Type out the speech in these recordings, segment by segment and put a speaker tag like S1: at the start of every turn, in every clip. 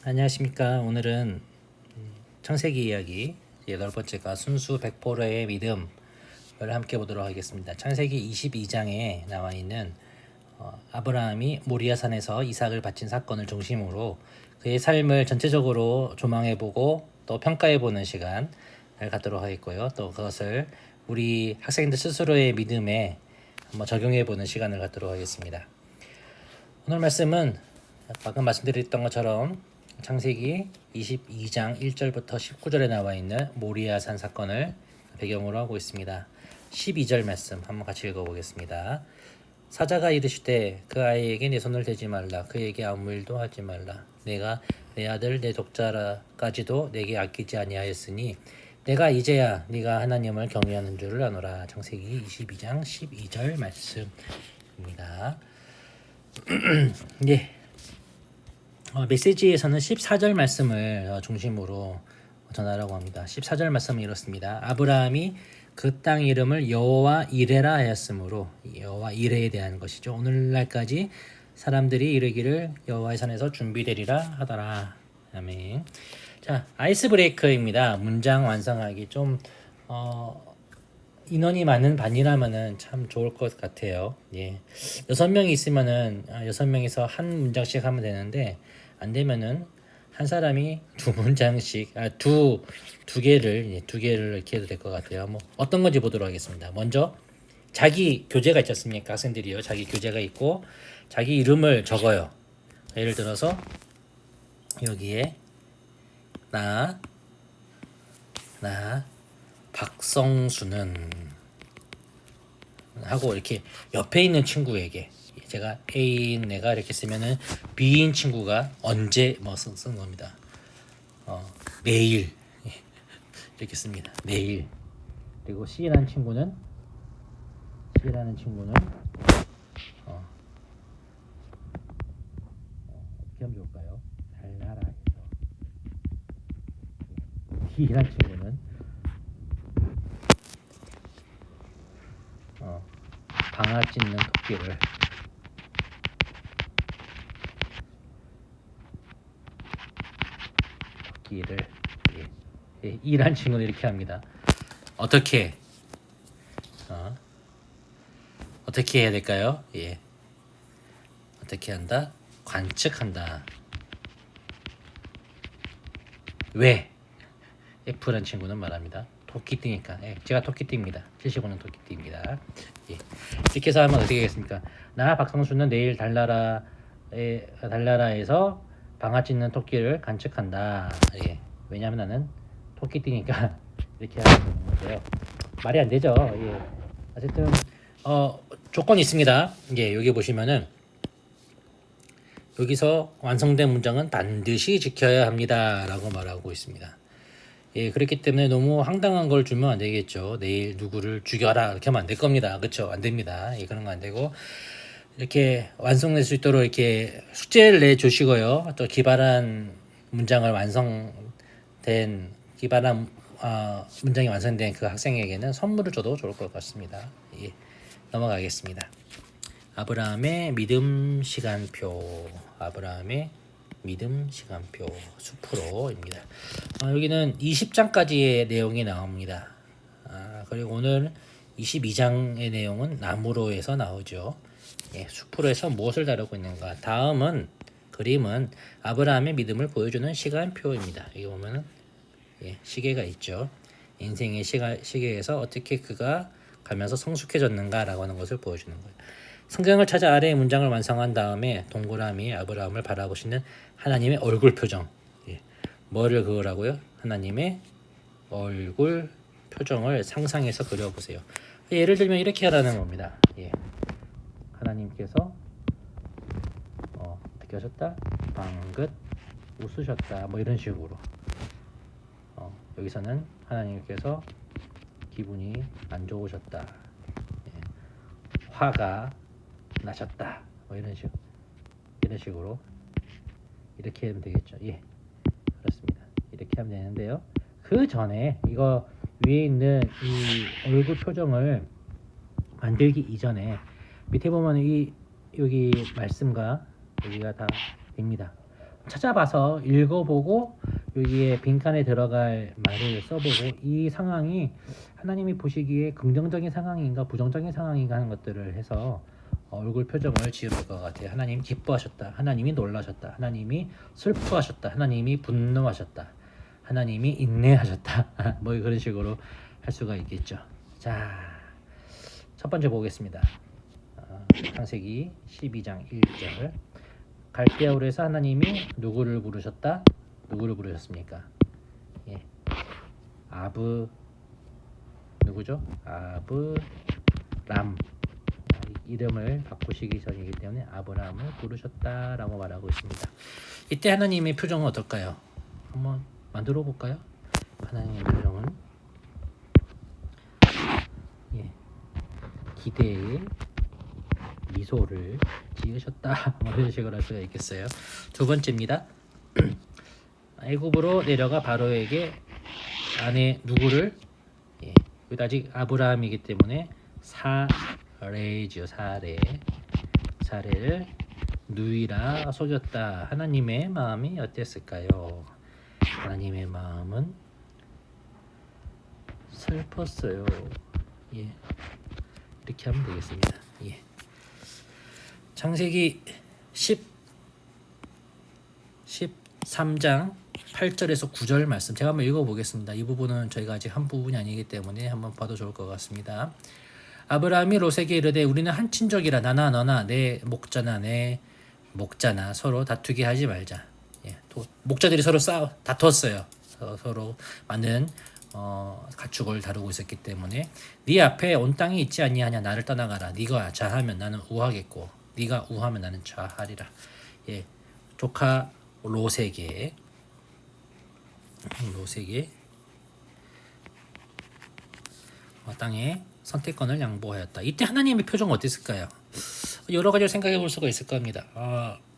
S1: 안녕하십니까. 오늘은 창세기 이야기 8번째가 순수 백포로의 믿음을 함께 보도록 하겠습니다. 창세기 22장에 나와 있는 아브라함이 모리아산에서 이삭을 바친 사건을 중심으로 그의 삶을 전체적으로 조망해보고 또 평가해보는 시간을 갖도록 하겠고요. 또 그것을 우리 학생들 스스로의 믿음에 한번 적용해보는 시간을 갖도록 하겠습니다. 오늘 말씀은 방금 말씀드렸던 것처럼 창세기 22장 1절부터 19절에 나와 있는 모리아산 사건을 배경으로 하고 있습니다. 12절 말씀 한번 같이 읽어보겠습니다. 사자가 이르시되 그 아이에게 내 손을 대지 말라. 그에게 아무 일도 하지 말라. 내가 내 아들 내 독자라까지도 내게 아끼지 아니하였으니 내가 이제야 네가 하나님을 경외하는 줄을 아노라. 창세기 22장 12절 말씀입니다. 예. 메시지에서는 14절 말씀을 중심으로 전하라고 합니다. 14절 말씀은 이렇습니다. 아브라함이 그 땅 이름을 여호와 이레라 하였으므로 여호와 이레에 대한 것이죠. 오늘날까지 사람들이 이르기를 여호와의 산에서 준비되리라 하더라. 아멘. 자, 아이스 브레이크입니다. 문장 완성하기 좀 인원이 많은 반이라면은 참 좋을 것 같아요. 예. 6명이 있으면은 6명이서 한 문장씩 하면 되는데 안 되면은 한 사람이 두 문장씩 두 개를 이렇게 해도 될 것 같아요. 뭐 어떤 건지 보도록 하겠습니다. 먼저 자기 교재가 있지 않습니까? 학생들이요. 자기 교재가 있고 자기 이름을 적어요. 예를 들어서 여기에 나 박성수는 하고 이렇게 옆에 있는 친구에게 제가 A인 내가 이렇게 쓰면은 B인 친구가 언제 뭐 쓴 겁니다. 내일 이렇게 씁니다. 내일. 그리고 C라는 친구는 어떻게 하면 좋을까요? 달나라에서. D라는 친구는 방아 찧는 토끼를 E란 친구는 이렇게 합니다. 어떻게 해야 될까요? 예. 어떻게 한다? 관측한다. 왜? F란 친구는 말합니다. 토끼띠니까. 예, 제가 토끼띠입니다. 75는 토끼띠입니다. 예. 이렇게 해서 하면 어떻게 되겠습니까? 나 박성수는 내일 달나라에서 방아 찧는 토끼를 관측한다. 예. 왜냐하면 나는 토끼띠니까 이렇게 하는 건데요. 말이 안 되죠. 예. 어쨌든 조건이 있습니다. 예, 여기 보시면은 여기서 완성된 문장은 반드시 지켜야 합니다라고 말하고 있습니다. 예, 그렇기 때문에 너무 황당한 걸 주면 안 되겠죠. 내일 누구를 죽여라 이렇게 하면 안 될 겁니다. 그렇죠? 안 됩니다. 예, 그런 거 안 되고 이렇게 완성될 수 있도록 이렇게 숙제를 내 주시고요. 또 기발한 문장을 문장이 완성된 그 학생에게는 선물을 줘도 좋을 것 같습니다. 예, 넘어가겠습니다. 아브라함의 믿음 시간표. 수프로입니다. 여기는 20장까지의 내용이 나옵니다. 그리고 오늘 22장의 내용은 나무로에서 나오죠. 예, 수프로에서 무엇을 다루고 있는가? 다음은 그림은 아브라함의 믿음을 보여주는 시간표입니다. 여기 보면은 시계가 있죠. 인생의 시계에서 어떻게 그가 가면서 성숙해졌는가라고 하는 것을 보여주는 거예요. 성경을 찾아 아래의 문장을 완성한 다음에 동그라미 아브라함을 바라보시는 하나님의 얼굴 표정. 뭐를 그으라고요? 하나님의 얼굴 표정을 상상해서 그려보세요. 예를 들면 이렇게 하라는 겁니다. 하나님께서 어떻게 하셨다? 방긋 웃으셨다. 뭐 이런 식으로. 여기서는 하나님께서 기분이 안 좋으셨다. 화가 나셨다. 뭐 이런 식으로 이렇게 하면 되겠죠. 예, 그렇습니다. 이렇게 하면 되는데요. 그 전에 이거 위에 있는 이 얼굴 표정을 만들기 이전에 밑에 보면 여기 말씀과 여기가 다 됩니다. 찾아봐서 읽어보고 여기에 빈칸에 들어갈 말을 써보고 이 상황이 하나님이 보시기에 긍정적인 상황인가 부정적인 상황인가 하는 것들을 해서 얼굴 표정을 지으실 것 같아요. 하나님 기뻐하셨다. 하나님이 놀라셨다. 하나님이 슬퍼하셨다. 하나님이 분노하셨다. 하나님이 인내하셨다. 뭐 그런 식으로 할 수가 있겠죠. 자, 첫 번째 보겠습니다. 창세기 12장 1절. 갈대아울에서 하나님이 누구를 부르셨다? 누구를 부르셨습니까? 예. 아브 누구죠? 아브람. 이름을 바꾸시기 전이기 때문에 아브람을 부르셨다라고 말하고 있습니다. 이때 하나님의 표정은 어떨까요? 한번 만들어 볼까요? 하나님의 표정은 기대의 미소를 지으셨다. 뭐 이런 식으로 할 수가 있겠어요. 두 번째입니다. 애굽으로 내려가 바로에게 아내 누구를 아직 아브라함이기 때문에 사레지요. 사레를 누이라 속였다. 하나님의 마음이 어땠을까요? 하나님의 마음은 슬펐어요. 이렇게 하면 되겠습니다. 창세기 13장 8절에서 9절 말씀 제가 한번 읽어보겠습니다. 이 부분은 저희가 아직 한 부분이 아니기 때문에 한번 봐도 좋을 것 같습니다. 아브라함이 롯에게 이르되 우리는 한 친족이라 나나 너나 내 목자나 내 목자나 서로 다투게 하지 말자. 목자들이 서로 다투었어요. 서로 많은 가축을 다루고 있었기 때문에 네 앞에 온 땅이 있지 아니하냐. 나를 떠나가라. 네가 좌하면 나는 우하겠고 네가 우하면 나는 좌하리라. 조카 롯에게 땅의 선택권을 양보하였다. 이때 하나님의 표정은 어땠을까요? 여러 가지를 생각해 볼 수가 있을 겁니다.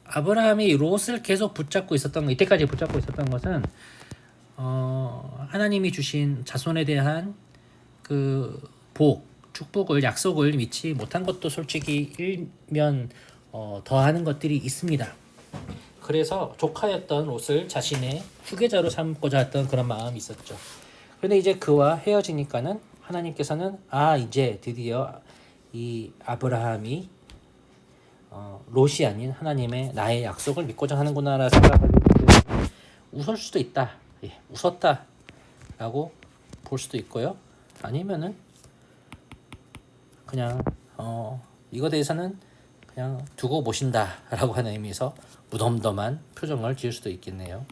S1: 아브라함이 롯을 계속 붙잡고 있었던 것, 이때까지 붙잡고 있었던 것은 하나님이 주신 자손에 대한 그 축복을, 약속을 믿지 못한 것도 솔직히 일면 더하는 것들이 있습니다. 그래서 조카였던 롯을 자신의 후계자로 삼고자 했던 그런 마음이 있었죠. 그런데 이제 그와 헤어지니까는 하나님께서는 이제 드디어 이 아브라함이 롯이 아닌 하나님의 나의 약속을 믿고자 하는구나라 생각하게 되면 웃을 수도 있다. 웃었다라고 볼 수도 있고요. 아니면은 그냥 이거 대해서는 그냥 두고 보신다라고 하는 의미에서 무덤덤한 표정을 지을 수도 있겠네요.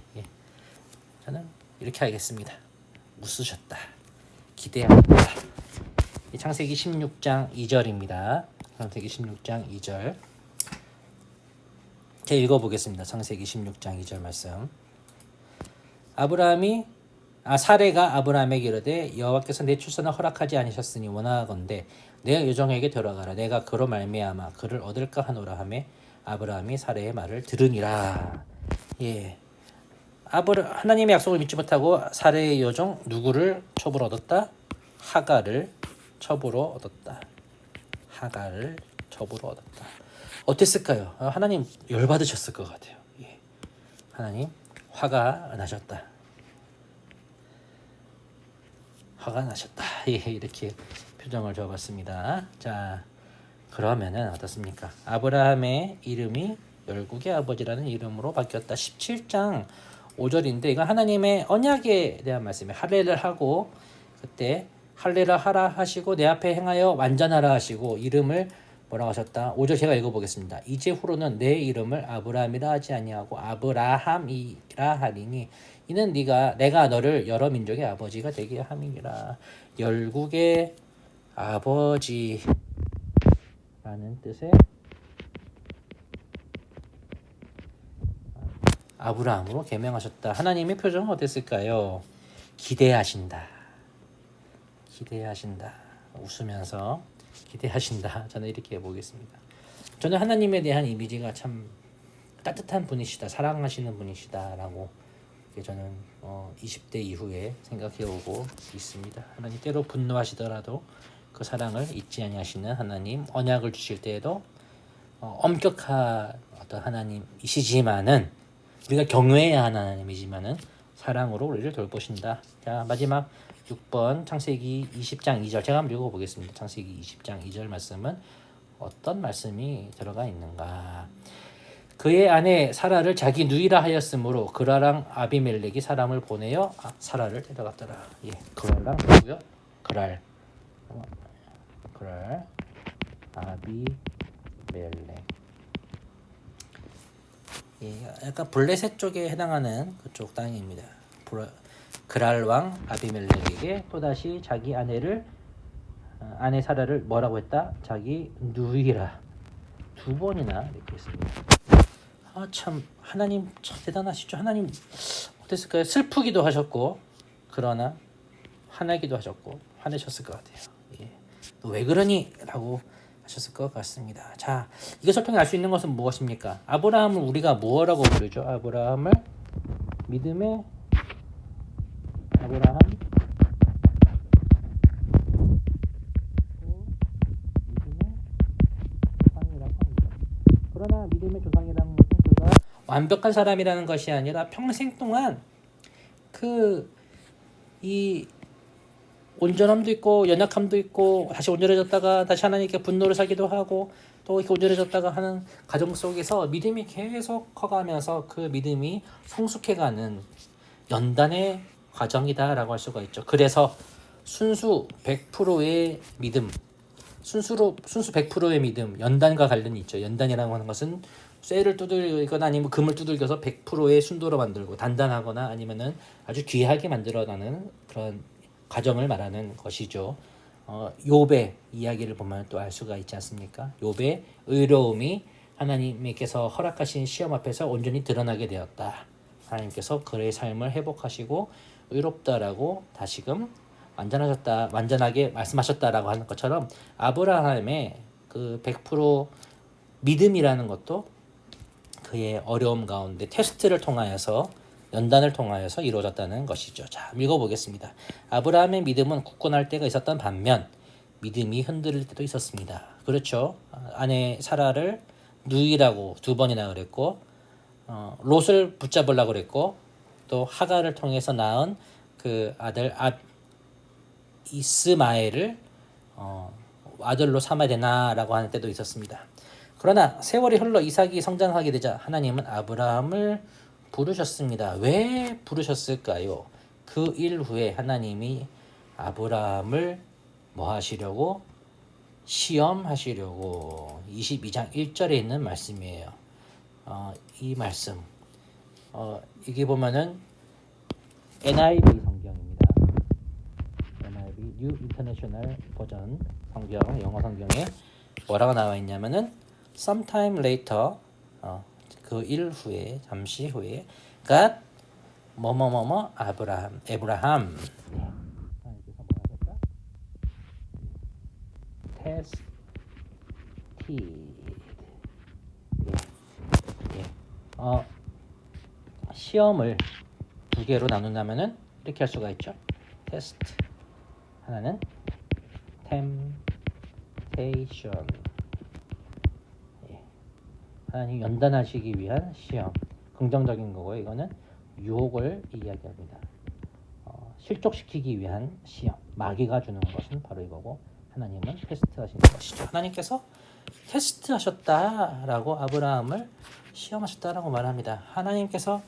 S1: 저는 이렇게 하겠습니다. 웃으셨다. 기대합니다. 창세기 16장 2절입니다. 창세기 16장 2절. 제가 읽어보겠습니다. 창세기 16장 2절 말씀. 사레가 아브라함에게 이르되 여호와께서 내 출산을 허락하지 아니하셨으니 원하건대 내 여종에게 들어가라. 내가 그로 말미암아 그를 얻을까 하노라 하매 아브라함이 사레의 말을 들으니라. 하나님의 약속을 믿지 못하고 사레의 여종 누구를 첩으로 얻었다? 하갈을 첩으로 얻었다. 어땠을까요? 하나님 열받으셨을 것 같아요. 하나님 화가 나셨다. 이렇게 표정을 줘봤습니다. 자, 그러면은 어떻습니까? 아브라함의 이름이 열국의 아버지라는 이름으로 바뀌었다. 17장 5절인데 이건 하나님의 언약에 대한 말씀이에요. 할례를 하고 그때 할례를 하라 하시고 내 앞에 행하여 완전하라 하시고 이름을 뭐라고 하셨다? 5절 제가 읽어보겠습니다. 이제 후로는 내 이름을 아브라함이라 하지 아니하고 아브라함이라 하리니 이는 내가 너를 여러 민족의 아버지가 되게 함이니라. 열국의 아버지라는 뜻의 아브라함으로 계명하셨다. 하나님의 표정은 어땠을까요? 기대하신다. 웃으면서 기대하신다. 저는 이렇게 해보겠습니다. 저는 하나님에 대한 이미지가 참 따뜻한 분이시다, 사랑하시는 분이시다라고 저는 20대 이후에 생각해오고 있습니다. 하나님 때로 분노하시더라도 그 사랑을 잊지 아니하시는 하나님, 언약을 주실 때에도 엄격한 어떤 하나님이시지만은 우리가 경외해야 하는 하나님이지만은 사랑으로 우리를 돌보신다. 자, 마지막 6번 창세기 20장 2절 제가 한번 읽어보겠습니다. 창세기 20장 2절 말씀은 어떤 말씀이 들어가 있는가. 그의 아내 사라를 자기 누이라 하였으므로 그라랑 아비멜렉이 사람을 보내어 사라를 데려갔더라. 예, 그라랑 누구요? 그랄 아비멜렉. 예, 약간 블레셋 쪽에 해당하는 그쪽 땅입니다. 그랄 왕 아비멜렉에게 또다시 자기 아내 사라를 뭐라고 했다? 자기 누이라 두 번이나 이렇게 했습니다. 참 하나님 참 대단하시죠. 하나님 어땠을까요? 슬프기도 하셨고 그러나 화나기도 하셨고 화내셨을 것 같아요. 예. 너 왜 그러니? 라고 하셨을 것 같습니다. 자, 이것을 통해 알 수 있는 것은 무엇입니까? 아브라함을 우리가 뭐라고 부르죠? 아브라함을 믿음의 아브라함 그러나 믿음의 조상이라는 것은 그가 완벽한 사람이라는 것이 아니라 평생 동안 이 온전함도 있고 연약함도 있고 다시 온전해졌다가 다시 하나님께 분노를 사기도 하고 또 이렇게 온전해졌다가 하는 과정 속에서 믿음이 계속 커가면서 그 믿음이 성숙해가는 연단의 과정이다라고 할 수가 있죠. 그래서 순수 100%의 믿음, 순수 100%의 믿음, 연단과 관련이 있죠. 연단이라고 하는 것은 쇠를 두들거나 아니면 금을 두들겨서 100%의 순도로 만들고 단단하거나 아니면은 아주 귀하게 만들어가는 그런 과정을 말하는 것이죠. 욥의 이야기를 보면 또 알 수가 있지 않습니까? 욥의 의로움이 하나님께서 허락하신 시험 앞에서 온전히 드러나게 되었다. 하나님께서 그의 삶을 회복하시고 의롭다라고 다시금 완전하게 말씀하셨다라고 하는 것처럼 아브라함의 그 100% 믿음이라는 것도 그의 어려움 가운데 테스트를 통하여서 연단을 통하여서 이루어졌다는 것이죠. 자, 읽어보겠습니다. 아브라함의 믿음은 굳건할 때가 있었던 반면 믿음이 흔들릴 때도 있었습니다. 그렇죠. 아내 사라를 누이라고 두 번이나 그랬고 롯을 붙잡으려고 그랬고 또 하갈을 통해서 낳은 그 아들 이스마엘을 아들로 삼아야 되나라고 하는 때도 있었습니다. 그러나 세월이 흘러 이삭이 성장하게 되자 하나님은 아브라함을 부르셨습니다. 왜 부르셨을까요? 그 일 후에 하나님이 아브라함을 뭐 하시려고? 시험하시려고 22장 1절에 있는 말씀이에요. 이 말씀 이게 보면은 NIV 성경입니다. NIV New International 버전 성경 영어 성경에 뭐라고 나와 있냐면은 sometime later 그 일 후에 잠시 후에 God 뭐뭐뭐뭐 에브라함 하나님께서 뭐라 하셨다? 시험을 두 개로 나눈다면은 이렇게 할 수가 있죠. 테스트 하나는 temptation 하나님 연단하시기 위한 시험 긍정적인 거고요. 이거는 유혹을 이야기합니다. 실족시키기 위한 시험 마귀가 주는 것은 바로 이거고 하나님은 테스트하시는 것이죠. 하나님께서 테스트하셨다라고 아브라함을 시험하셨다라고 말합니다. 하나님께서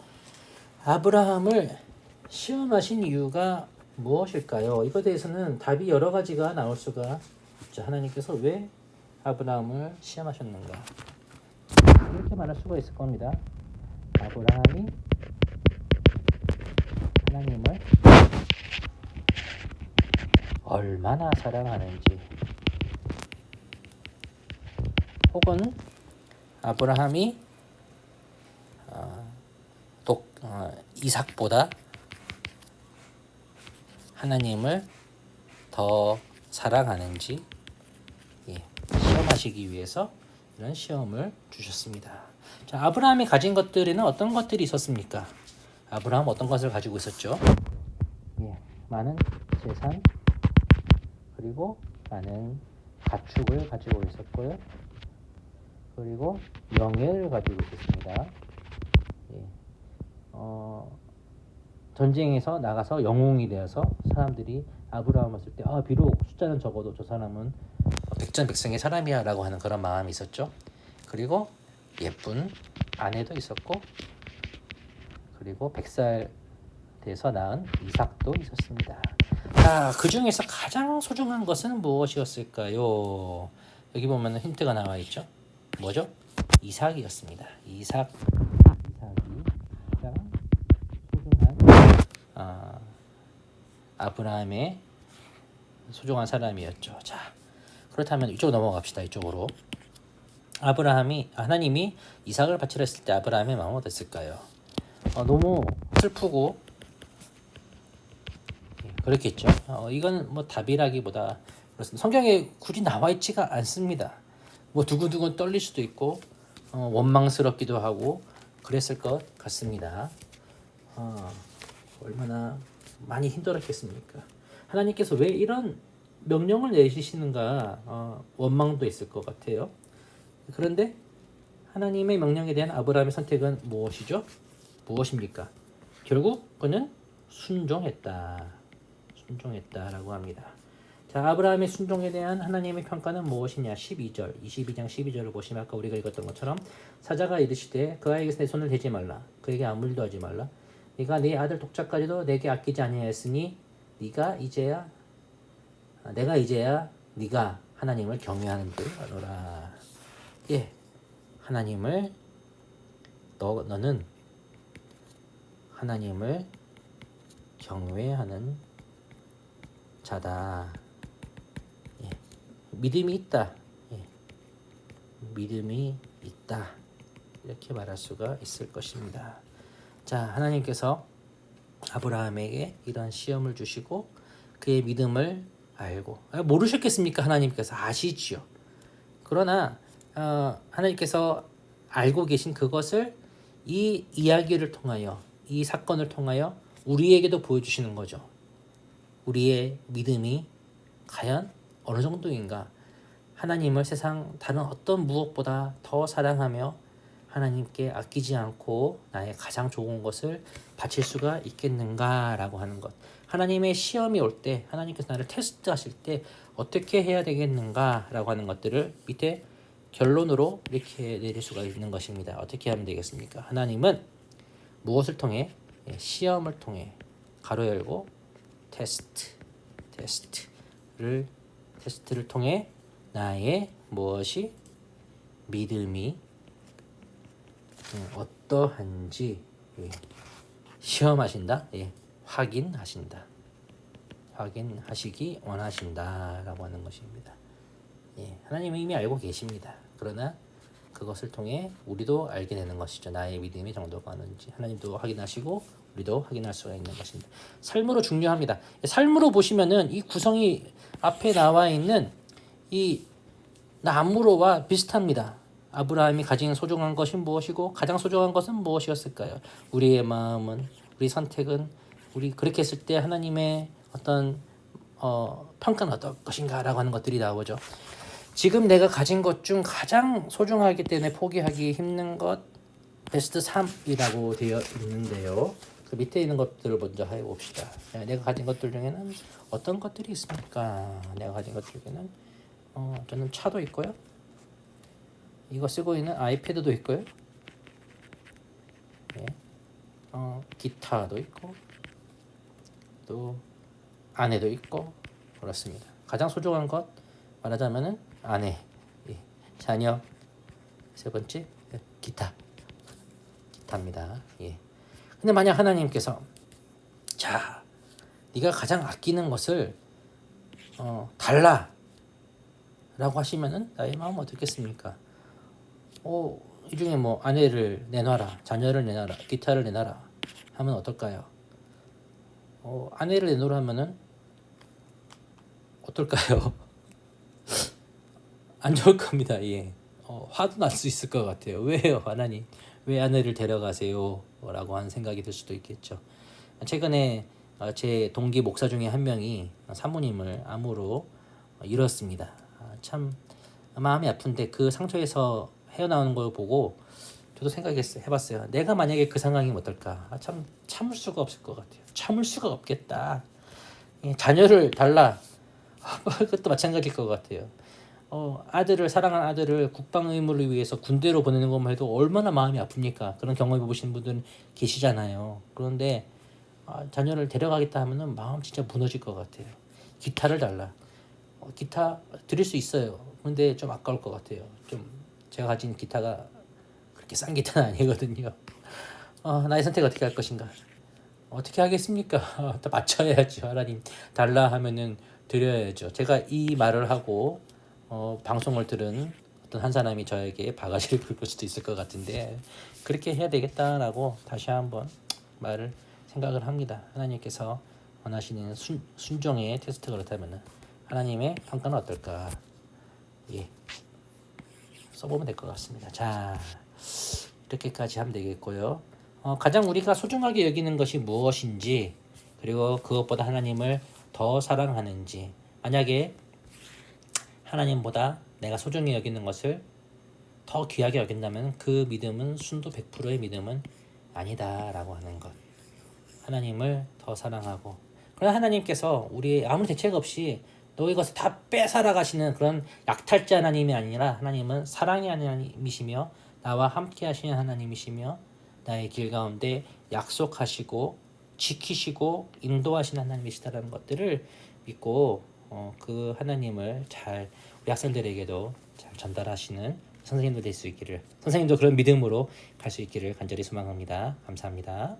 S1: 아브라함을 시험하신 이유가 무엇일까요? 이것에 대해서는 답이 여러 가지가 나올 수가 있죠. 하나님께서 왜 아브라함을 시험하셨는가? 이렇게 말할 수가 있을 겁니다. 아브라함이 하나님을 얼마나 사랑하는지 혹은 아브라함이 이삭보다 하나님을 더 사랑하는지 시험하시기 위해서 이런 시험을 주셨습니다. 자, 아브라함이 가진 것들에는 어떤 것들이 있었습니까? 아브라함 어떤 것을 가지고 있었죠? 많은 재산 그리고 많은 가축을 가지고 있었고요. 그리고 명예를 가지고 있었습니다. 전쟁에서 나가서 영웅이 되어서 사람들이 아브라함을 봤을 때 비록 숫자는 적어도 저 사람은 백전백승의 사람이야 라고 하는 그런 마음이 있었죠. 그리고 예쁜 아내도 있었고, 그리고 100살 돼서 낳은 이삭도 있었습니다. 자, 그 중에서 가장 소중한 것은 무엇이었을까요? 여기 보면 힌트가 나와 있죠. 뭐죠? 이삭이었습니다. 이삭이 가장 소중한 아브라함의 소중한 사람이었죠. 자, 그렇다면 이쪽으로 넘어갑시다. 이쪽으로. 하나님이 이삭을 바치려 했을 때 아브라함의 마음은 어땠을까요? 너무 슬프고 그렇겠죠. 이건 뭐 답이라기보다 그렇습니다. 성경에 굳이 나와 있지가 않습니다. 뭐 두근두근 떨릴 수도 있고 원망스럽기도 하고 그랬을 것 같습니다. 얼마나 많이 힘들었겠습니까? 하나님께서 왜 이런 명령을 내리시는가 원망도 있을 것 같아요. 그런데 하나님의 명령에 대한 아브라함의 선택은 무엇이죠? 무엇입니까? 결국 그는 순종했다라고 합니다. 자, 아브라함의 순종에 대한 하나님의 평가는 무엇이냐? 22장 12절을 보시면 아까 우리가 읽었던 것처럼 사자가 이르시되 그 아이에게서 내 손을 대지 말라. 그에게 아무 일도 하지 말라. 네가 네 아들 독자까지도 내게 아끼지 아니하였으니 내가 이제야 네가 하나님을 경외하는 줄 알아라. 예, 하나님을 너는 하나님을 경외하는 자다. 예, 믿음이 있다. 예, 믿음이 있다. 이렇게 말할 수가 있을 것입니다. 자, 하나님께서 아브라함에게 이런 시험을 주시고 그의 믿음을 알고 모르셨겠습니까? 하나님께서 아시지요. 그러나 하나님께서 알고 계신 그것을 이 이야기를 통하여 이 사건을 통하여 우리에게도 보여주시는 거죠. 우리의 믿음이 과연 어느 정도인가? 하나님을 세상 다른 어떤 무엇보다 더 사랑하며 하나님께 아끼지 않고 나의 가장 좋은 것을 바칠 수가 있겠는가라고 하는 것. 하나님의 시험이 올 때, 하나님께서 나를 테스트하실 때 어떻게 해야 되겠는가라고 하는 것들을 밑에 결론으로 이렇게 내릴 수가 있는 것입니다. 어떻게 하면 되겠습니까? 하나님은 무엇을 통해? 시험을 통해 가로 열고 테스트를 통해 나의 무엇이 믿음이 어떠한지 시험하신다. 확인하시기 원하신다라고 하는 것입니다. 하나님은 이미 알고 계십니다. 그러나 그것을 통해 우리도 알게 되는 것이죠. 나의 믿음의 정도가 어는지 하나님도 확인하시고 우리도 확인할 수가 있는 것입니다. 삶으로 중요합니다. 삶으로 보시면은 이 구성이 앞에 나와 있는 이 나무로와 비슷합니다. 아브라함이 가진 소중한 것이 무엇이고 가장 소중한 것은 무엇이었을까요? 우리의 마음은, 우리 선택은, 우리 그렇게 했을 때 하나님의 어떤 평가는 어떨 것인가라고 하는 것들이 나오죠. 지금 내가 가진 것 중 가장 소중하기 때문에 포기하기 힘든 것 베스트 3이라고 되어 있는데요. 그 밑에 있는 것들을 먼저 해봅시다. 내가 가진 것들 중에는 어떤 것들이 있습니까? 내가 가진 것 중에는 저는 차도 있고요. 이거 쓰고 있는 아이패드도 있고요. 기타도 있고 또 아내도 있고 그렇습니다. 가장 소중한 것 말하자면은 아내, 자녀, 세 번째 기타입니다. 근데 만약 하나님께서 자, 네가 가장 아끼는 것을 달라라고 하시면은 나의 마음 어떻겠습니까? 이 중에 뭐 아내를 내놔라, 자녀를 내놔라, 기타를 내놔라 하면 어떨까요? 아내를 내놓으라 하면은 어떨까요? 안 좋을 겁니다. 화도 날 수 있을 것 같아요. 왜요, 하나님? 왜 아내를 데려가세요? 라고 하는 생각이 들 수도 있겠죠. 최근에 제 동기 목사 중에 한 명이 사모님을 암으로 잃었습니다. 참 마음이 아픈데 그 상처에서 헤어나오는 걸 보고 저도 생각해봤어요. 내가 만약에 그 상황이면 어떨까? 참 참을 수가 없을 것 같아요. 참을 수가 없겠다. 예, 자녀를 달라. 그것도 마찬가지일 것 같아요. 아들을 사랑하는 아들을 국방 의무를 위해서 군대로 보내는 것만 해도 얼마나 마음이 아픕니까? 그런 경험해 보신 분들은 계시잖아요. 그런데 자녀를 데려가겠다 하면은 마음 진짜 무너질 것 같아요. 기타를 달라. 기타 드릴 수 있어요. 근데 좀 아까울 것 같아요. 좀 제가 가진 기타가 그렇게 싼 기타는 아니거든요. 나의 선택 어떻게 할 것인가? 어떻게 하겠습니까? 다 맞춰야죠. 하나님 달라 하면은 드려야죠. 제가 이 말을 하고 방송을 들은 어떤 한 사람이 저에게 바가지를 긁을 수도 있을 것 같은데 그렇게 해야 되겠다라고 다시 한번 말을 생각을 합니다. 하나님께서 원하시는 순종의 테스트 그렇다면은 하나님의 평가는 어떨까? 예, 써보면 될 것 같습니다. 자, 이렇게까지 하면 되겠고요. 가장 우리가 소중하게 여기는 것이 무엇인지 그리고 그것보다 하나님을 더 사랑하는지 만약에 하나님보다 내가 소중히 여기는 것을 더 귀하게 여긴다면 그 믿음은 순도 100%의 믿음은 아니다라고 하는 것. 하나님을 더 사랑하고 그러나 하나님께서 우리 아무 대책 없이 너희 것을 다 빼살아 가시는 그런 약탈자 하나님이 아니라 하나님은 사랑의 하나님이시며 나와 함께 하시는 하나님이시며 나의 길 가운데 약속하시고 지키시고 인도하시는 하나님이시다라는 것들을 믿고 그 하나님을 잘 우리 학생들에게도 잘 전달하시는 선생님도 될 수 있기를 선생님도 그런 믿음으로 갈 수 있기를 간절히 소망합니다. 감사합니다.